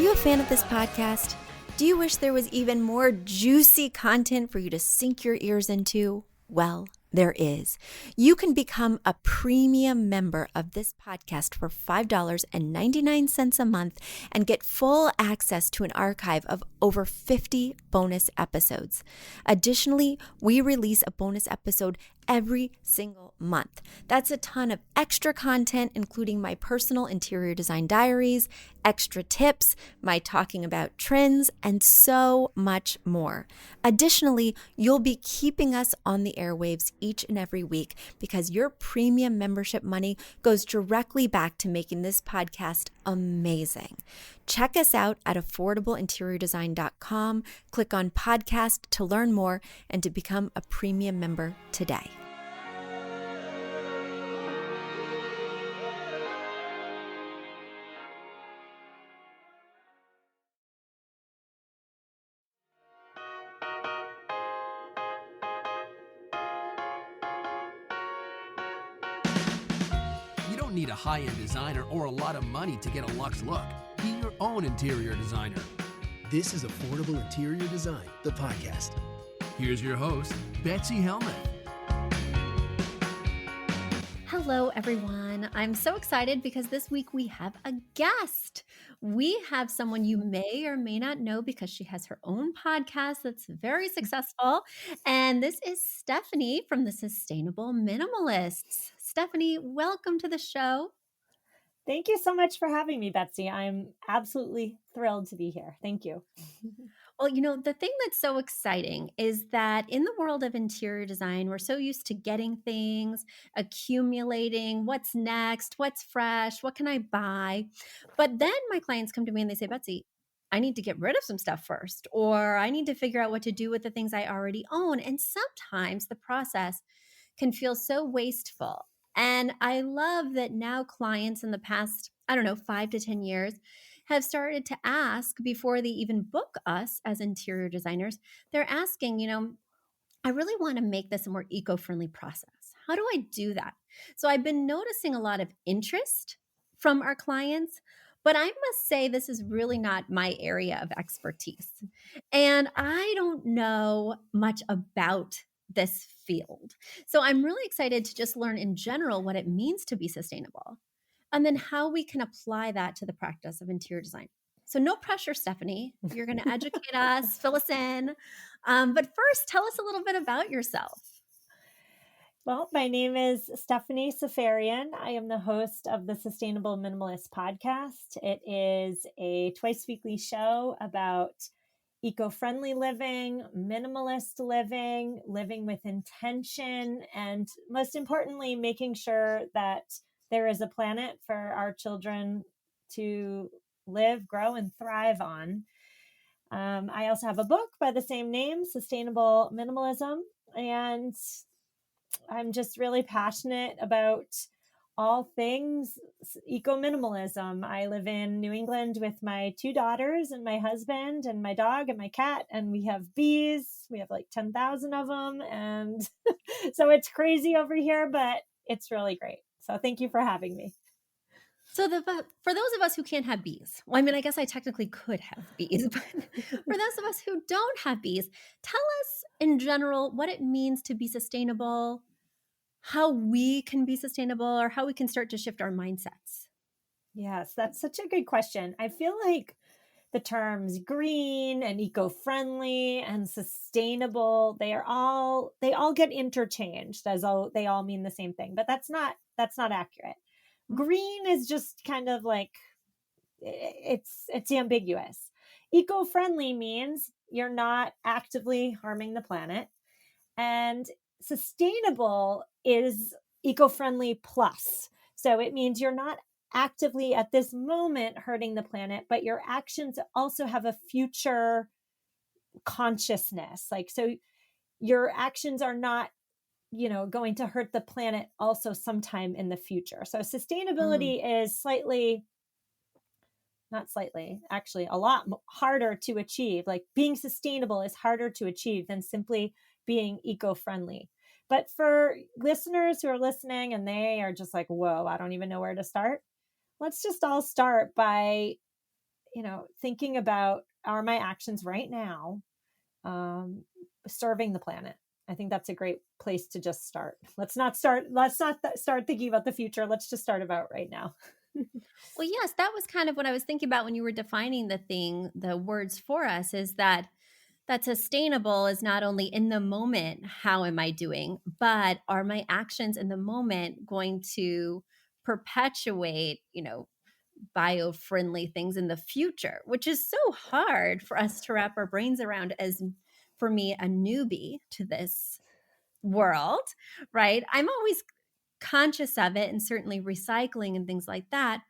you a fan of this podcast? Do you wish there was even more juicy content for you to sink your ears into? Well, there is. You can become a premium member of this podcast for $5.99 a month and get full access to an archive of over 50 bonus episodes. Additionally, we release a bonus episode every single month. That's a ton of extra content, including my personal interior design diaries, extra tips, my talking about trends, and so much more. Additionally, you'll be keeping us on the airwaves each and every week because your premium membership money goes directly back to making this podcast amazing. Check us out at affordableinteriordesign.com. Click on podcast to learn more and to become a premium member today. You don't need a high-end designer or a lot of money to get a luxe look. Be your own interior designer. This is Affordable Interior Design, the podcast. Here's your host, Betsy Helmuth. Hello, everyone. I'm so excited because this week we have a guest. We have someone you may or may not know because she has her own podcast that's very successful. And this is Stephanie from the Sustainable Minimalists. Stephanie, welcome to the show. Thank you so much for having me, Betsy. I'm absolutely thrilled to be here. Thank you. Well, the thing that's so exciting is that in the world of interior design, we're so used to getting things, accumulating, what's next, what's fresh, what can I buy? But then my clients come to me and they say, Betsy, I need to get rid of some stuff first, or I need to figure out what to do with the things I already own. And sometimes the process can feel so wasteful. And I love that now clients in the past, 5 to 10 years, have started to ask before they even book us as interior designers. They're asking, I really want to make this a more eco-friendly process. How do I do that? So I've been noticing a lot of interest from our clients, but I must say this is really not my area of expertise. And I don't know much about this field. So I'm really excited to just learn in general what it means to be sustainable and then how we can apply that to the practice of interior design. So no pressure, Stephanie. You're going to educate us, fill us in. But first, tell us a little bit about yourself. Well, my name is Stephanie Seferian. I am the host of the Sustainable Minimalists podcast. It is a twice-weekly show about eco-friendly living, minimalist living, living with intention, and most importantly, making sure that there is a planet for our children to live, grow, and thrive on. I also have a book by the same name, Sustainable Minimalism, and I'm just really passionate about all things eco-minimalism. I live in New England with my 2 daughters and my husband and my dog and my cat, and we have bees. We have like 10,000 of them. And so it's crazy over here, but it's really great. So thank you for having me. So for those of us who can't have bees, well, I guess I technically could have bees, but for those of us who don't have bees, tell us in general what it means to be sustainable, how we can be sustainable, or how we can start to shift our mindsets. Yes, that's such a good question. I feel like the terms green and eco-friendly and sustainable, they all get interchanged as though they all mean the same thing, but that's not accurate. Green is just kind of like, it's ambiguous. Eco-friendly means you're not actively harming the planet, and sustainable is eco-friendly plus. So it means you're not actively at this moment hurting the planet, but your actions also have a future consciousness. So your actions are not, going to hurt the planet also sometime in the future. So sustainability is actually a lot harder to achieve. Like being sustainable is harder to achieve than simply being eco-friendly. But for listeners who are listening and they are just like, whoa, I don't even know where to start. Let's just all start by thinking about, are my actions right now serving the planet? I think that's a great place to just start. Let's not start thinking about the future. Let's just start about right now. Well, yes, that was kind of what I was thinking about when you were defining the words for us, is that sustainable is not only in the moment, how am I doing, but are my actions in the moment going to perpetuate, bio-friendly things in the future, which is so hard for us to wrap our brains around as, for me, a newbie to this world, right? I'm always conscious of it, and certainly recycling and things like that.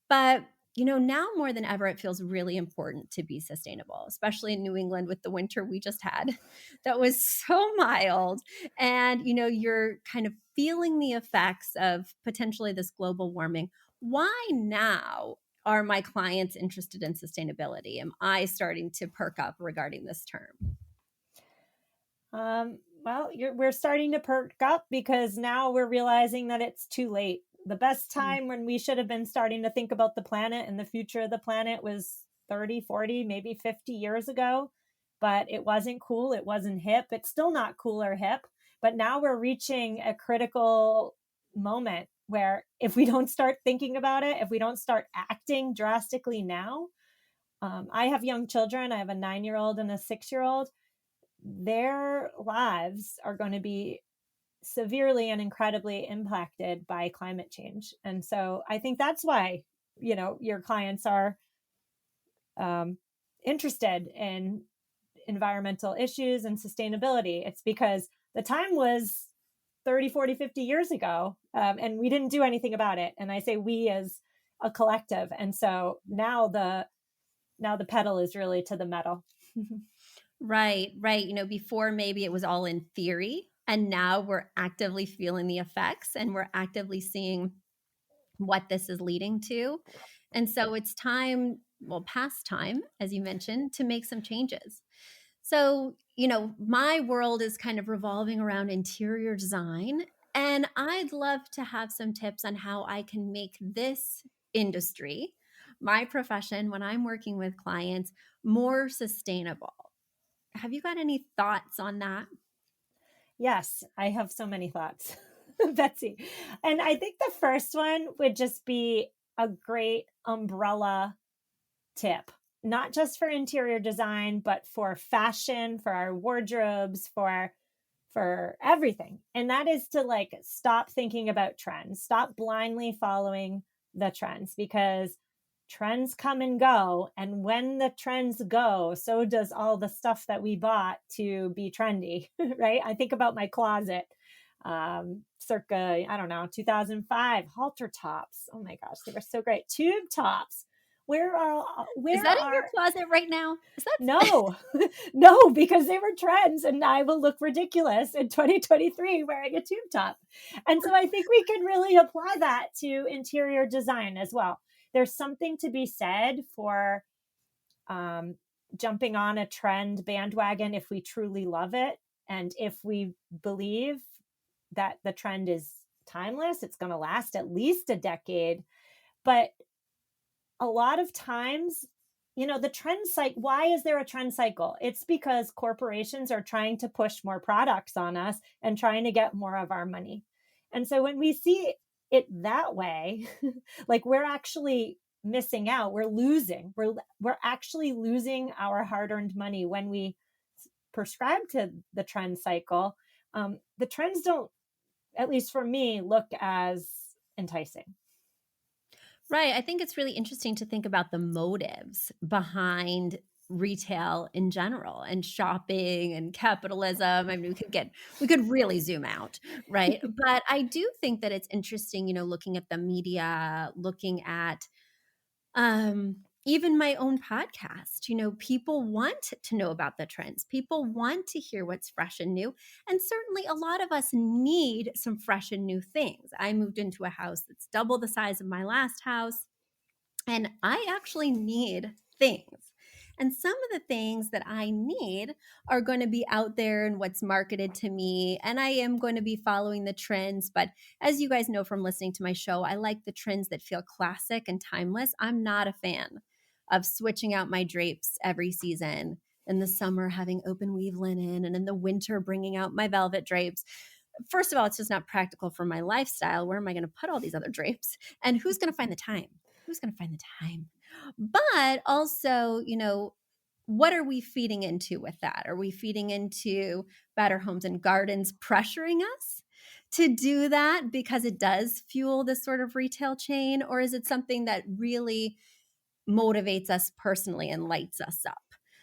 But, now more than ever, it feels really important to be sustainable, especially in New England with the winter we just had that was so mild. And, you're kind of feeling the effects of potentially this global warming. Why now are my clients interested in sustainability? Am I starting to perk up regarding this term? Well, we're starting to perk up because now we're realizing that it's too late. The best time when we should have been starting to think about the planet and the future of the planet was 30, 40, maybe 50 years ago, but it wasn't cool. It wasn't hip. It's still not cool or hip, but now we're reaching a critical moment where if we don't start thinking about it, if we don't start acting drastically now, I have young children. I have a 9-year-old and a 6-year-old. Their lives are going to be severely and incredibly impacted by climate change. And so I think that's why, your clients are interested in environmental issues and sustainability. It's because the time was 30, 40, 50 years ago, and we didn't do anything about it. And I say we as a collective. And so now the pedal is really to the metal. Right, right. Before maybe it was all in theory, and now we're actively feeling the effects and we're actively seeing what this is leading to. And so it's time, well, past time, as you mentioned, to make some changes. So, my world is kind of revolving around interior design, and I'd love to have some tips on how I can make this industry, my profession, when I'm working with clients, more sustainable. Have you got any thoughts on that? Yes, I have so many thoughts, Betsy. And I think the first one would just be a great umbrella tip, not just for interior design, but for fashion, for our wardrobes, for everything. And that is to stop thinking about trends, stop blindly following the trends, because trends come and go. And when the trends go, so does all the stuff that we bought to be trendy, right? I think about my closet, circa, I don't know, 2005, halter tops. Oh my gosh, they were so great. Tube tops. Is Where that in your are closet right now? Is that no, no, because they were trends and I will look ridiculous in 2023 wearing a tube top. And so I think we can really apply that to interior design as well. There's something to be said for jumping on a trend bandwagon if we truly love it. And if we believe that the trend is timeless, it's going to last at least a decade. But a lot of times, the trend cycle, why is there a trend cycle? It's because corporations are trying to push more products on us and trying to get more of our money. And so when we see it that way, like we're actually missing out, we're actually losing our hard-earned money when we prescribe to the trend cycle. The trends don't, at least for me, look as enticing. right? I think it's really interesting to think about the motives behind retail in general and shopping and capitalism. I mean, we could really zoom out, right? But I do think that it's interesting, looking at the media, looking at even my own podcast. People want to know about the trends. People want to hear what's fresh and new. And certainly a lot of us need some fresh and new things. I moved into a house that's double the size of my last house, and I actually need things. And some of the things that I need are going to be out there and what's marketed to me. And I am going to be following the trends. But as you guys know from listening to my show, I like the trends that feel classic and timeless. I'm not a fan of switching out my drapes every season. In the summer, having open weave linen, and in the winter, bringing out my velvet drapes. First of all, it's just not practical for my lifestyle. Where am I going to put all these other drapes? And who's going to find the time? Who's going to find the time? But also, what are we feeding into with that? Are we feeding into Better Homes and Gardens pressuring us to do that because it does fuel this sort of retail chain? Or is it something that really motivates us personally and lights us up?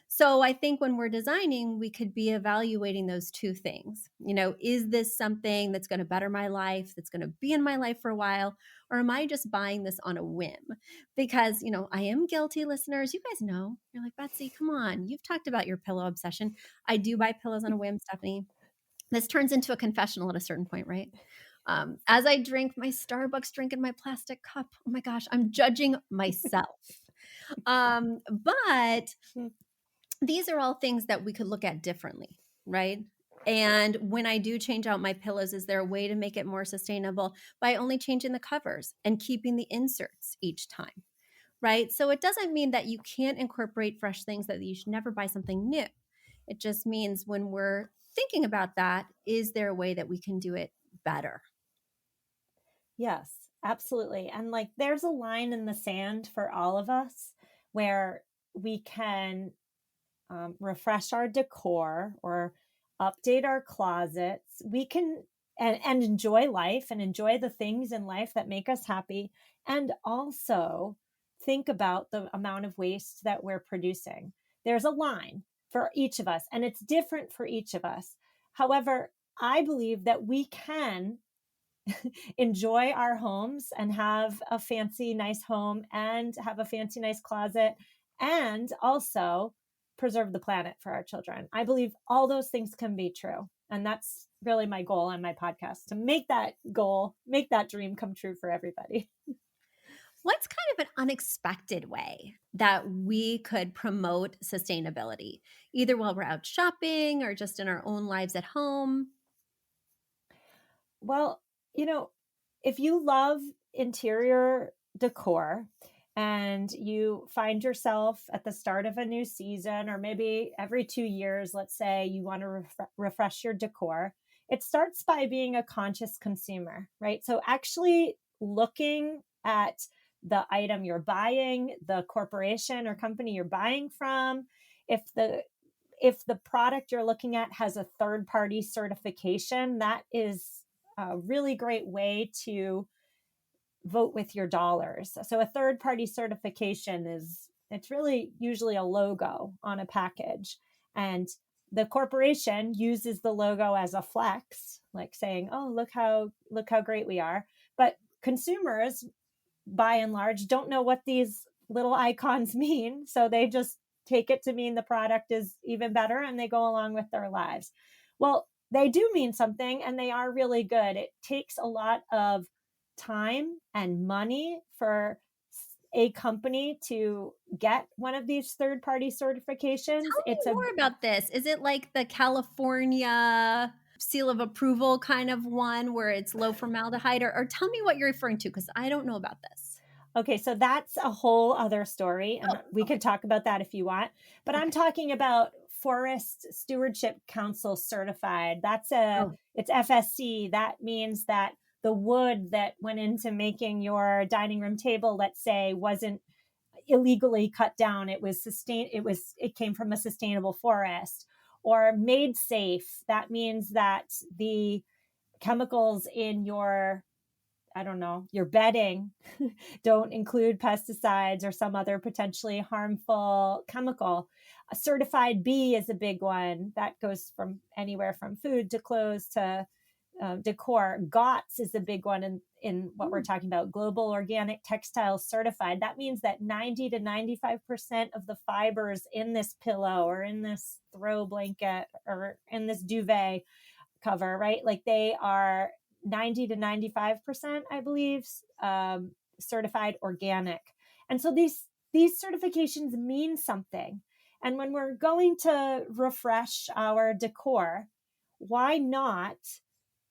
So I think when we're designing, we could be evaluating those two things. Is this something that's going to better my life, that's going to be in my life for a while? Or am I just buying this on a whim? Because, I am guilty, listeners. You guys know. You're like, Betsy, come on. You've talked about your pillow obsession. I do buy pillows on a whim, Stephanie. This turns into a confessional at a certain point, right? As I drink my Starbucks drink in my plastic cup, oh my gosh, I'm judging myself. But these are all things that we could look at differently, right? And when I do change out my pillows, is there a way to make it more sustainable by only changing the covers and keeping the inserts each time, right? So it doesn't mean that you can't incorporate fresh things, that you should never buy something new. It just means when we're thinking about that, is there a way that we can do it better? Yes, absolutely. And like there's a line in the sand for all of us where we can refresh our decor or update our closets. We can and enjoy life and enjoy the things in life that make us happy, and also think about the amount of waste that we're producing. There's a line for each of us, and it's different for each of us. However, I believe that we can enjoy our homes and have a fancy, nice home and have a fancy, nice closet, and also preserve the planet for our children. I believe all those things can be true. And that's really my goal on my podcast, to make that goal, make that dream come true for everybody. What's kind of an unexpected way that we could promote sustainability, either while we're out shopping or just in our own lives at home? Well, if you love interior decor and you find yourself at the start of a new season, or maybe every 2 years, let's say you want to refresh your decor, it starts by being a conscious consumer, right? So actually looking at the item you're buying, the corporation or company you're buying from, if the product you're looking at has a third party certification, that is a really great way to vote with your dollars. So a third party certification it's really usually a logo on a package, and the corporation uses the logo as a flex, like saying, "Oh, look how great we are." But consumers by and large don't know what these little icons mean, so they just take it to mean the product is even better and they go along with their lives. Well, they do mean something and they are really good. It takes a lot of time and money for a company to get one of these third party certifications. Tell It's me a more about this. Is it like the California seal of approval kind of one where it's low formaldehyde? Or tell me what you're referring to, because I don't know about this. Okay, so that's a whole other story, Oh, and we okay. could talk about that if you want. But I'm Okay. talking about Forest Stewardship Council certified. Oh, It's FSC. That means that the wood that went into making your dining room table, let's say, wasn't illegally cut down. It came from a sustainable forest. Or made safe. That means that the chemicals in your, I don't know, your bedding don't include pesticides or some other potentially harmful chemical. A certified B is a big one that goes from anywhere from food to clothes to decor. GOTS is a big one in what we're talking about, Global Organic Textiles Certified. That means that 90 to 95% of the fibers in this pillow or in this throw blanket or in this duvet cover, right? Like they are 90 to 95%, I believe, certified organic. And so these certifications mean something. And when we're going to refresh our decor, why not,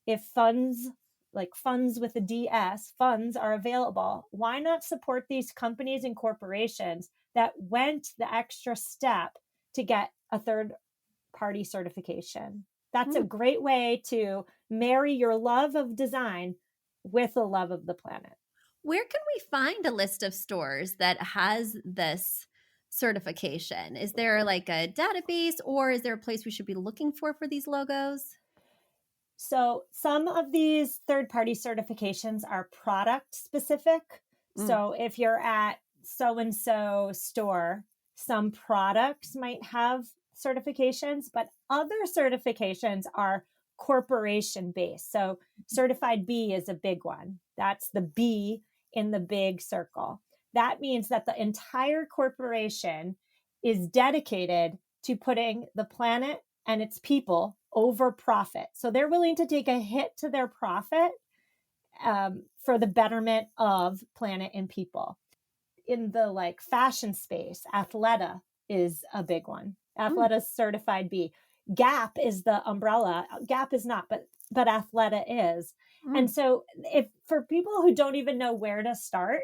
if funds like funds with a DS, funds are available. Why not support these companies and corporations that went the extra step to get a third party certification? That's a Hmm. great way to marry your love of design with a love of the planet. Where can we find a list of stores that has this certification? Is there like a database, or is there a place we should be looking for these logos? So some of these third-party certifications are product specific. Mm. So if you're at so-and-so store, some products might have certifications, but other certifications are corporation based. So certified B is a big one. That's the B in the big circle. That means that the entire corporation is dedicated to putting the planet and its people over profit. So they're willing to take a hit to their profit for the betterment of planet and people. In the like fashion space, Athleta is a big one. Mm. Athleta's certified B. Gap is the umbrella. Gap is not, but Athleta is. And Mm. so if for people who don't even know where to start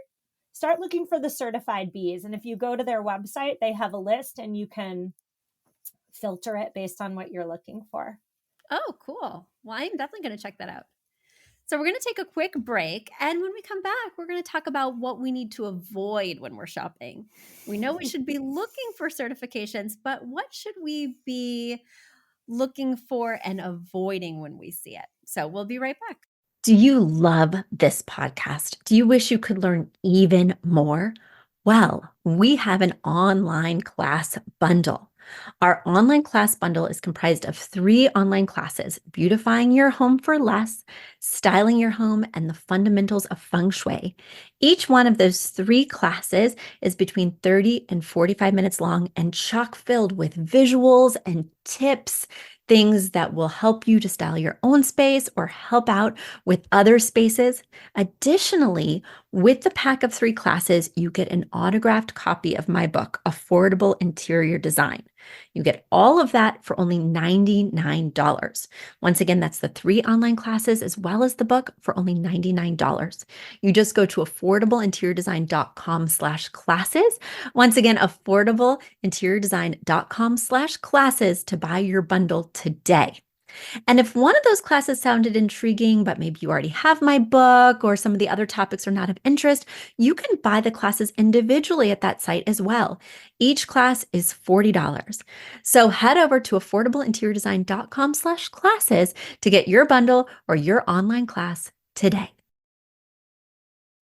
looking for the certified Bs. And if you go to their website, they have a list and you can filter it based on what you're looking for. Oh, cool. Well, I'm definitely going to check that out. So, we're going to take a quick break. And when we come back, we're going to talk about what we need to avoid when we're shopping. We know we should be looking for certifications, but what should we be looking for and avoiding when we see it? So, we'll be right back. Do you love this podcast? Do you wish you could learn even more? Well, we have an online class bundle. Our online class bundle is comprised of 3 online classes: beautifying your home for less, styling your home, and the fundamentals of feng shui. Each one of those 3 classes is between 30 and 45 minutes long and chock filled with visuals and tips, things that will help you to style your own space or help out with other spaces. Additionally, with the pack of 3 classes, you get an autographed copy of my book, Affordable Interior Design. You get all of that for only $99. Once again, that's the 3 online classes as well as the book for only $99. You just go to affordableinteriordesign.com/classes. Once again, affordableinteriordesign.com/classes to buy your bundle today. And if one of those classes sounded intriguing, but maybe you already have my book or some of the other topics are not of interest, you can buy the classes individually at that site as well. Each class is $40. So head over to affordableinteriordesign.com/classes to get your bundle or your online class today.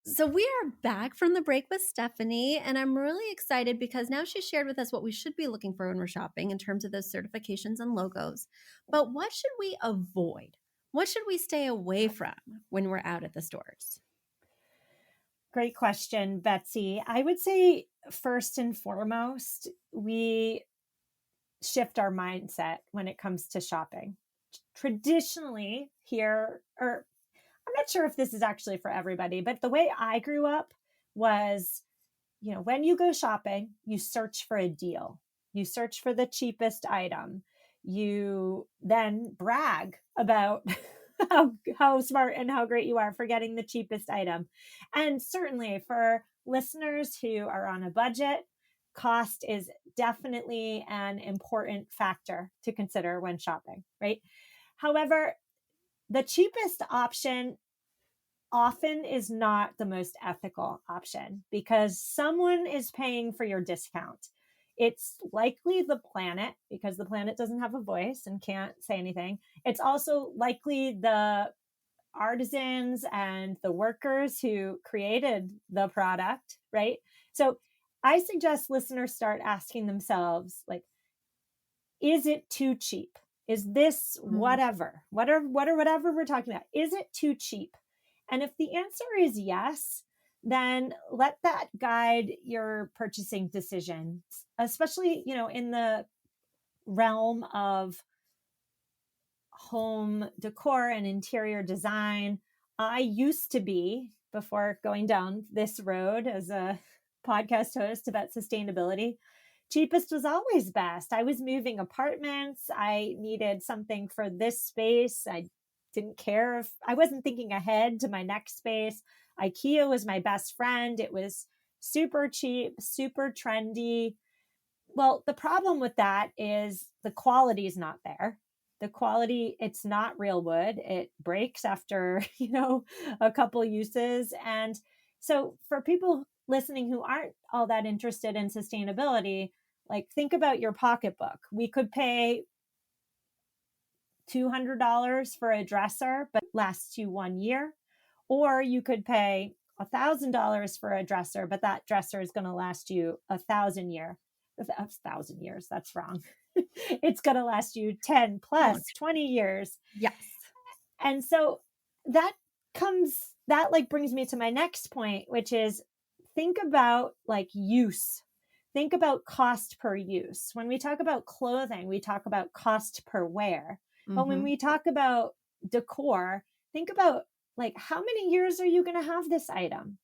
So we are back from the break with Stephanie, and I'm really excited because now she shared with us what we should be looking for when we're shopping in terms of those certifications and logos. But what should we avoid? What should we stay away from when we're out at the stores? Great question, Betsy. I would say first and foremost, we shift our mindset when it comes to shopping. Traditionally, here, or I'm not sure if this is actually for everybody, but the way I grew up was, when you go shopping, you search for a deal. You search for the cheapest item. You then brag about how smart and how great you are for getting the cheapest item. And certainly for listeners who are on a budget, cost is definitely an important factor to consider when shopping, right? However, the cheapest option often is not the most ethical option because someone is paying for your discount. It's likely the planet because the planet doesn't have a voice and can't say anything. It's also likely the artisans and the workers who created the product, right? So I suggest listeners start asking themselves, like, is it too cheap? Is this whatever we're talking about? Is it too cheap? And if the answer is yes, then let that guide your purchasing decisions, especially, in the realm of home decor and interior design. I used to be, before going down this road as a podcast host about sustainability, cheapest was always best. I was moving apartments. I needed something for this space. I didn't care if I wasn't thinking ahead to my next space. IKEA was my best friend. It was super cheap, super trendy. Well, the problem with that is the quality is not there. The quality, it's not real wood. It breaks after, a couple uses. And so for people listening who aren't all that interested in sustainability, like think about your pocketbook. We could pay $200 for a dresser, but it lasts you 1 year. Or you could pay $1,000 for a dresser, but that dresser is going to last you 1,000 years. 1,000 years. That's wrong. It's going to last you 10 Oh, plus 20 years. yes. And so that brings me to my next point, which is think about like use. Think about cost per use. When we talk about clothing, we talk about cost per wear. But when Mhm. we talk about decor, think about like how many years are you going to have this item?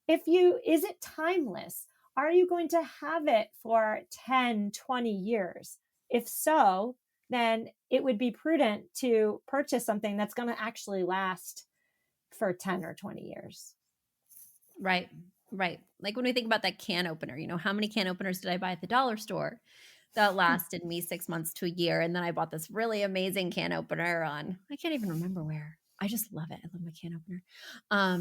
Is it timeless? Are you going to have it for 10, 20 years? If so, then it would be prudent to purchase something that's going to actually last for 10 or 20 years. Right. Right. Like when we think about that can opener, how many can openers did I buy at the dollar store that lasted me 6 months to a year? And then I bought this really amazing can opener on, I can't even remember where. I just love it. I love my can opener.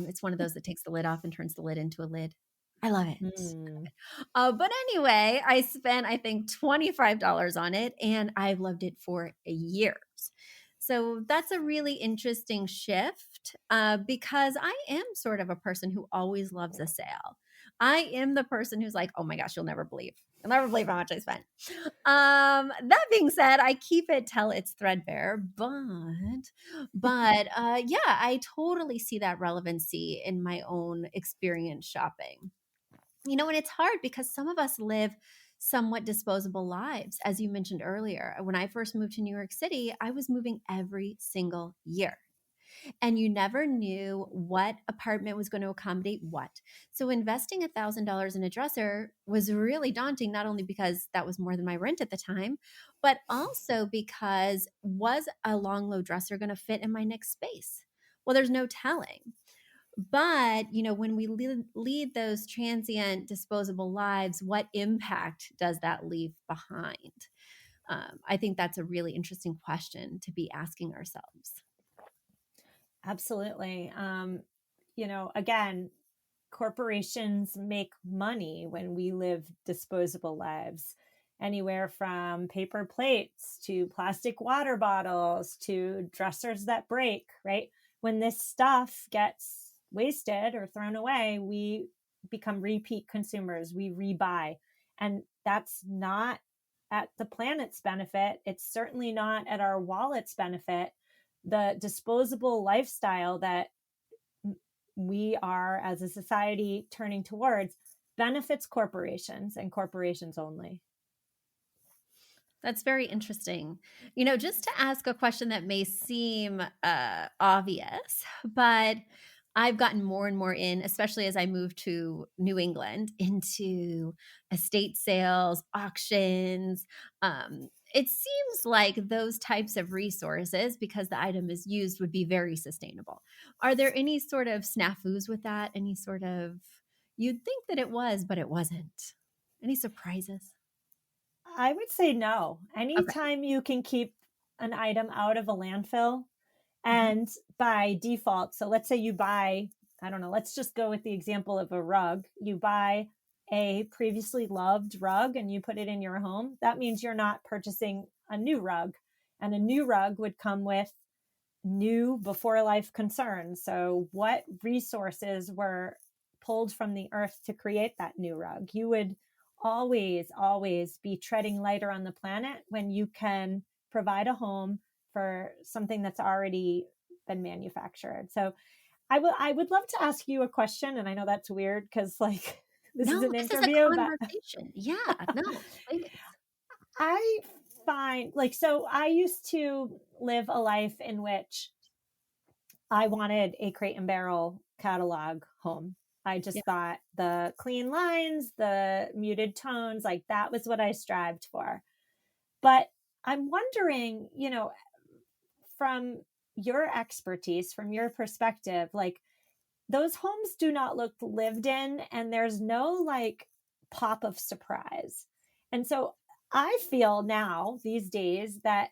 It's one of those that takes the lid off and turns the lid into a lid. I love it. Mm. But anyway, I spent, I think, $25 on it and I've loved it for years. So that's a really interesting shift because I am sort of a person who always loves a sale. I am the person who's like, oh my gosh, you'll never believe. You'll never believe how much I spent. That being said, I keep it till it's threadbare, but yeah, I totally see that relevancy in my own experience shopping. And it's hard because some of us live somewhat disposable lives. As you mentioned earlier, when I first moved to New York City, I was moving every single year. And you never knew what apartment was going to accommodate what. So investing $1,000 in a dresser was really daunting, not only because that was more than my rent at the time, but also because was a long, low dresser going to fit in my next space? Well, there's no telling. But, when we lead those transient, disposable lives, what impact does that leave behind? I think that's a really interesting question to be asking ourselves. Absolutely. Again, corporations make money when we live disposable lives, anywhere from paper plates to plastic water bottles to dressers that break, right? When this stuff gets wasted or thrown away, we become repeat consumers, we rebuy. And that's not at the planet's benefit. It's certainly not at our wallet's benefit. The disposable lifestyle that we are as a society turning towards benefits corporations and corporations only. That's very interesting. Just to ask a question that may seem obvious, but I've gotten more and more in, especially as I moved to New England, into estate sales, auctions. It seems like those types of resources, because the item is used, would be very sustainable. Are there any sort of snafus with that? Any sort of, you'd think that it was, but it wasn't? Any surprises? I would say no. Okay. Anytime you can keep an item out of a landfill Mhm. and by default, so let's say you buy, I don't know, let's just go with the example of a rug. You buy a previously loved rug and you put it in your home. That means you're not purchasing a new rug. And a new rug would come with new before life concerns. So, what resources were pulled from the earth to create that new rug? You would always, always be treading lighter on the planet when you can provide a home for something that's already been manufactured. So, I would love to ask you a question, and I know that's weird because like this is No, an this is a interview, but conversation. Yeah, no, please. I find like so I used to live a life in which I wanted a Crate and Barrel catalog home. I Yeah. just thought the clean lines, the muted tones, like that was what I strived for. But I'm wondering, from your expertise, from your perspective, like those homes do not look lived in, and there's no like pop of surprise. And so I feel now these days that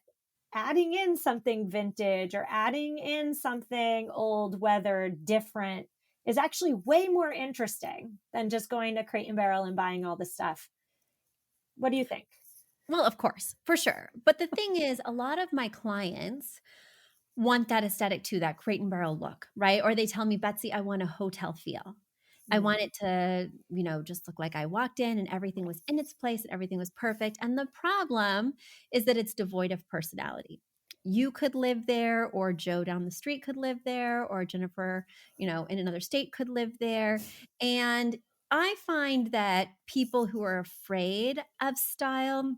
adding in something vintage or adding in something old, weathered, different is actually way more interesting than just going to Crate and Barrel and buying all this stuff. What do you think? Well, of course, for sure. But the thing is, a lot of my clients want that aesthetic too, that crate and barrel look, right? Or they tell me, Betsy, I want a hotel feel. I Mm. want it to, just look like I walked in and everything was in its place and everything was perfect. And the problem is that it's devoid of personality. You could live there, or Joe down the street could live there, or Jennifer, in another state could live there. And I find that people who are afraid of style,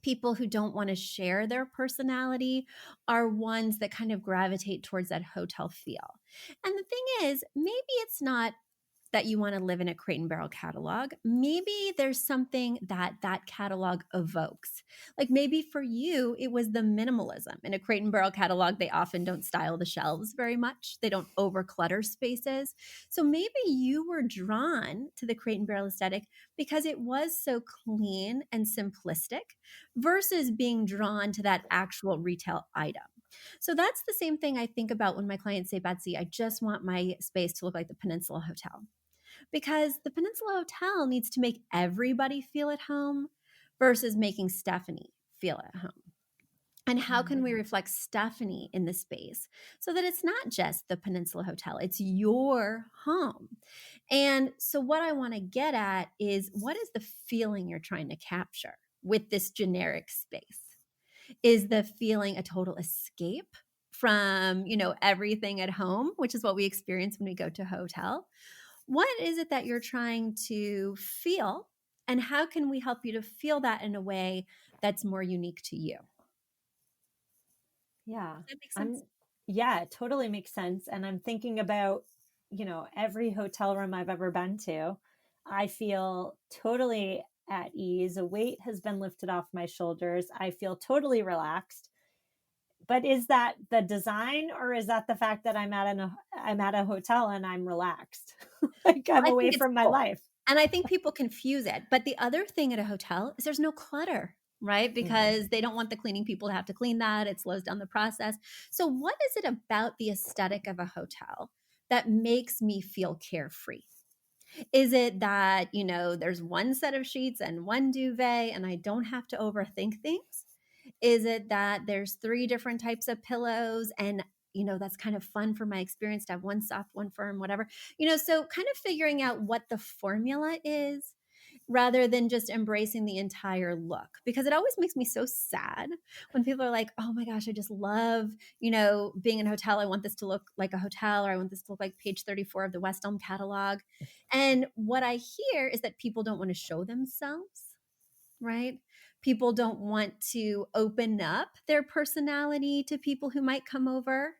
people who don't want to share their personality, are ones that kind of gravitate towards that hotel feel. And the thing is, maybe it's not that you want to live in a Crate and Barrel catalog. Maybe there's something that that catalog evokes. Like maybe for you, it was the minimalism. In a Crate and Barrel catalog, they often don't style the shelves very much. They don't overclutter spaces. So maybe you were drawn to the Crate and Barrel aesthetic because it was so clean and simplistic versus being drawn to that actual retail item. So that's the same thing I think about when my clients say, Betsy, I just want my space to look like the Peninsula Hotel, because the Peninsula Hotel needs to make everybody feel at home versus making Stephanie feel at home. And how can we Mm. reflect Stephanie in the space so that it's not just the Peninsula Hotel, it's your home? And so, what I want to get at is, what is the feeling you're trying to capture with this generic space? Is the feeling a total escape from, everything at home, which is what we experience when we go to a hotel? What is it that you're trying to feel? And how can we help you to feel that in a way that's more unique to you? Yeah. Does that make sense? I'm yeah, it totally makes sense. And I'm thinking about, every hotel room I've ever been to. I feel totally at ease. A weight has been lifted off my shoulders. I feel totally relaxed. But is that the design, or is that the fact that I'm at a hotel and I'm relaxed? Like Well, I'm I away think it's from my both. life. And I think people confuse it. But the other thing at a hotel is there's no clutter, right? Mm. Because they don't want the cleaning people to have to clean that. It slows down the process. So, what is it about the aesthetic of a hotel that makes me feel carefree? Is it that, there's one set of sheets and one duvet and I don't have to overthink things? Is it that there's three different types of pillows and that's kind of fun for my experience to have one soft, one firm, whatever. So kind of figuring out what the formula is rather than just embracing the entire look, because it always makes me so sad when people are like, oh my gosh, I just love, being in a hotel. I want this to look like a hotel, or I want this to look like page 34 of the West Elm catalog. And what I hear is that people don't want to show themselves, right? People don't want to open up their personality to people who might come over.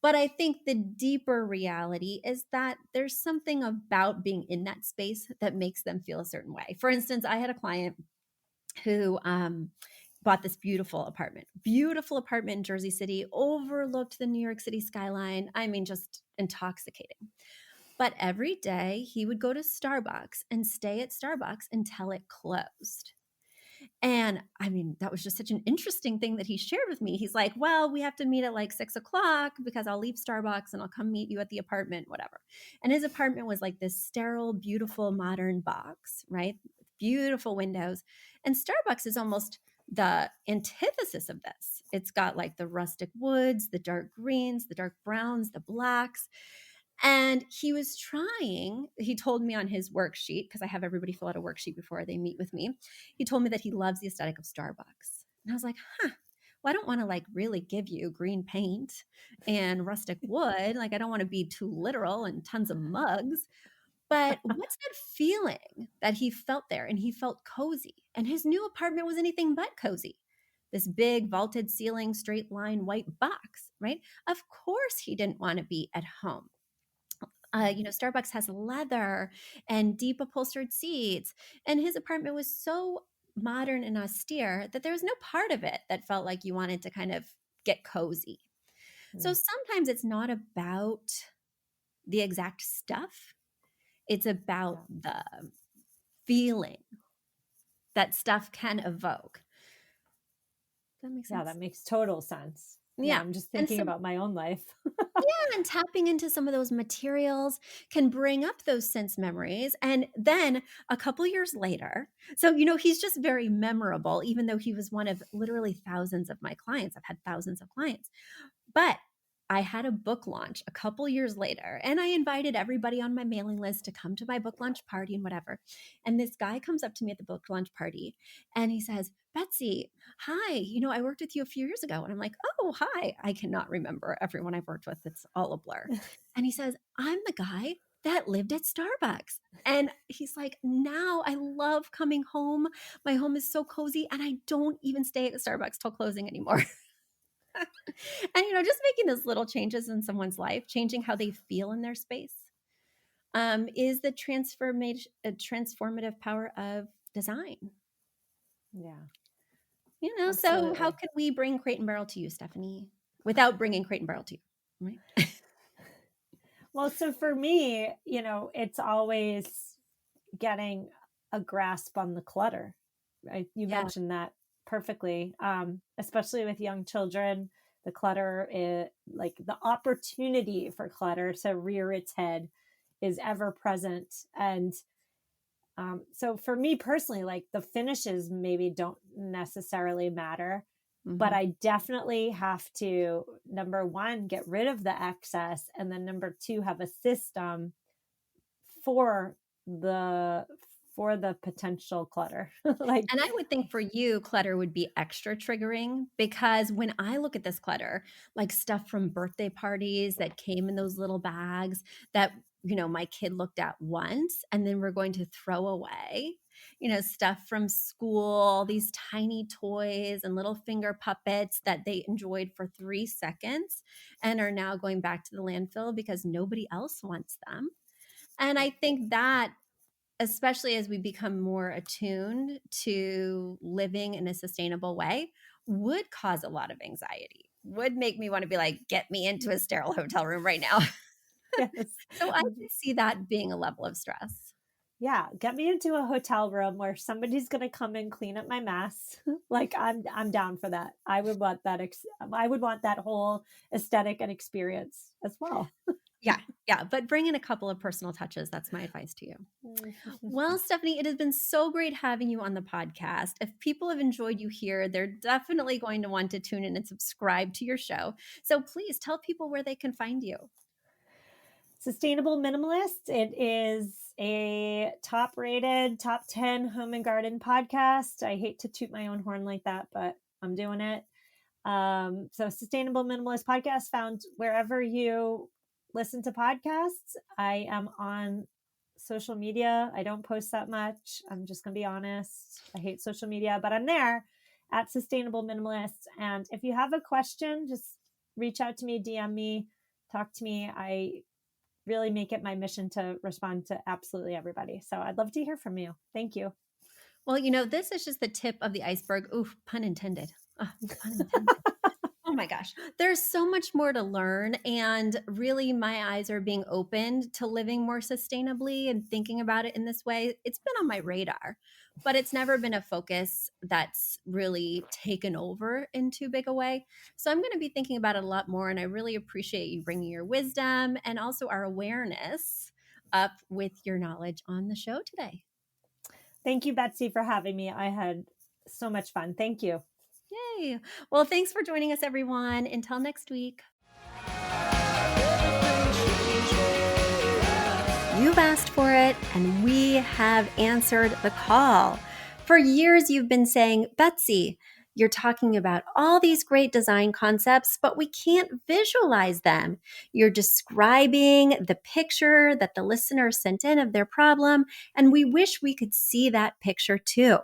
But I think the deeper reality is that there's something about being in that space that makes them feel a certain way. For instance, I had a client who bought this beautiful apartment in Jersey City, overlooked the New York City skyline. I mean, just intoxicating. But every day he would go to Starbucks and stay at Starbucks until it closed. And I mean, that was just such an interesting thing that he shared with me. He's like, well, we have to meet at like 6 o'clock because I'll leave Starbucks and I'll come meet you at the apartment, whatever. And his apartment was like this sterile, beautiful, modern box, right? Beautiful windows. And Starbucks is almost the antithesis of this. It's got like the rustic woods, the dark greens, the dark browns, the blacks. And he told me on his worksheet, because I have everybody fill out a worksheet before they meet with me. He told me that he loves the aesthetic of Starbucks. And I was like, huh, well, I don't want to like really give you green paint and rustic wood. Like, I don't want to be too literal and tons of mugs. But what's that feeling that he felt there? And he felt cozy. And his new apartment was anything but cozy. This big vaulted ceiling, straight line, white box, right? Of course, he didn't want to be at home. Starbucks has leather and deep upholstered seats. And his apartment was so modern and austere that there was no part of it that felt like you wanted to kind of get cozy. So sometimes it's not about the exact stuff, it's about Yeah. the feeling that stuff can evoke. Does that make Yeah, sense? that makes total sense. Yeah, Yeah. I'm just And thinking so, about my own life. yeah, and tapping into some of those materials can bring up those sense memories. And then a couple years later, so, he's just very memorable, even though he was one of literally thousands of my clients. I've had thousands of clients. But I had a book launch a couple years later, and I invited everybody on my mailing list to come to my book launch party and whatever. And this guy comes up to me at the book launch party and he says, Betsy, hi, I worked with you a few years ago. And I'm like, oh, hi. I cannot remember everyone I've worked with. It's all a blur. And he says, I'm the guy that lived at Starbucks. And he's like, now I love coming home. My home is so cozy, and I don't even stay at Starbucks till closing anymore. And just making those little changes in someone's life, changing how they feel in their space, is the transformative power of design. Yeah, So how absolutely. could we bring Crate and Barrel to you, Stephanie, without bringing Crate and Barrel to you, right? Well, so for me, it's always getting a grasp on the clutter. Right? You Yeah. mentioned that perfectly, especially with young children. The clutter is like the opportunity for clutter to rear its head is ever present. And so for me personally, like the finishes maybe don't necessarily matter, but Mm-hmm. I definitely have to, number one, get rid of the excess. And then number two, have a system for the potential clutter. Like, And I would think for you, clutter would be extra triggering, because when I look at this clutter, like stuff from birthday parties that came in those little bags that, my kid looked at once and then we're going to throw away, stuff from school, these tiny toys and little finger puppets that they enjoyed for 3 seconds and are now going back to the landfill because nobody else wants them. And I think that, especially as we become more attuned to living in a sustainable way, would cause a lot of anxiety, would make me want to be like, get me into a sterile hotel room right now. yes. So I can see that being a level of stress. Yeah, get me into a hotel room where somebody's going to come and clean up my mess. Like, I'm down for that. I would want that I would want that whole aesthetic and experience as well. Yeah, yeah. But bring in a couple of personal touches. That's my advice to you. Well, Stephanie, it has been so great having you on the podcast. If people have enjoyed you here, they're definitely going to want to tune in and subscribe to your show. So please tell people where they can find you. Sustainable Minimalists. It is a top rated, top 10 home and garden podcast. I hate to toot my own horn like that, but I'm doing it. So Sustainable Minimalist Podcast, found wherever you listen to podcasts. I am on social media. I don't post that much. I'm just going to be honest. I hate social media, but I'm there at Sustainable Minimalists. And if you have a question, just reach out to me, DM me, talk to me. I really make it my mission to respond to absolutely everybody. So I'd love to hear from you. Thank you. Well, this is just the tip of the iceberg. Oof, pun intended. Oh, pun intended. Oh my gosh. There's so much more to learn. And really, my eyes are being opened to living more sustainably and thinking about it in this way. It's been on my radar, but it's never been a focus that's really taken over in too big a way. So I'm going to be thinking about it a lot more. And I really appreciate you bringing your wisdom and also our awareness up with your knowledge on the show today. Thank you, Betsy, for having me. I had so much fun. Thank you. Yay. Well, thanks for joining us, everyone. Until next week. You've asked for it, and we have answered the call. For years, you've been saying, Betsy, you're talking about all these great design concepts, but we can't visualize them. You're describing the picture that the listener sent in of their problem, and we wish we could see that picture too.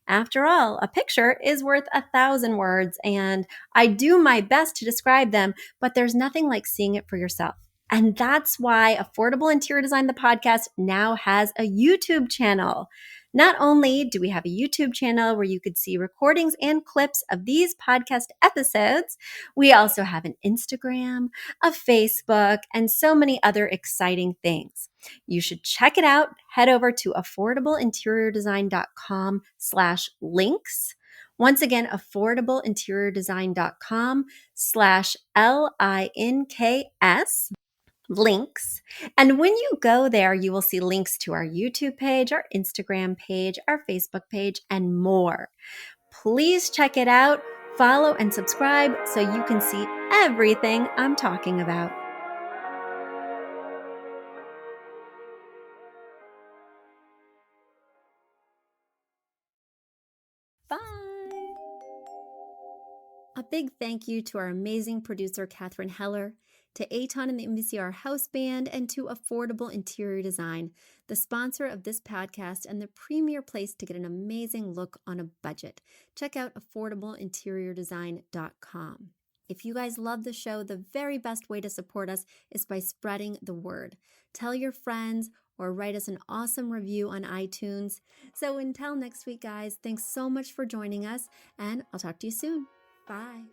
After all, a picture is worth 1,000 words, and I do my best to describe them, but there's nothing like seeing it for yourself. And that's why Affordable Interior Design, the podcast, now has a YouTube channel. Not only do we have a YouTube channel where you could see recordings and clips of these podcast episodes, we also have an Instagram, a Facebook, and so many other exciting things. You should check it out. Head over to affordableinteriordesign.com/links. Once again, affordableinteriordesign.com/LINKS links. And when you go there, you will see links to our YouTube page, our Instagram page, our Facebook page, and more. Please check it out, follow and subscribe so you can see everything I'm talking about. Bye. A big thank you to our amazing producer, Catherine Heller, to Aton and the MVCR House Band, and to Affordable Interior Design, the sponsor of this podcast and the premier place to get an amazing look on a budget. Check out affordableinteriordesign.com. If you guys love the show, the very best way to support us is by spreading the word. Tell your friends or write us an awesome review on iTunes. So until next week, guys, thanks so much for joining us, and I'll talk to you soon. Bye.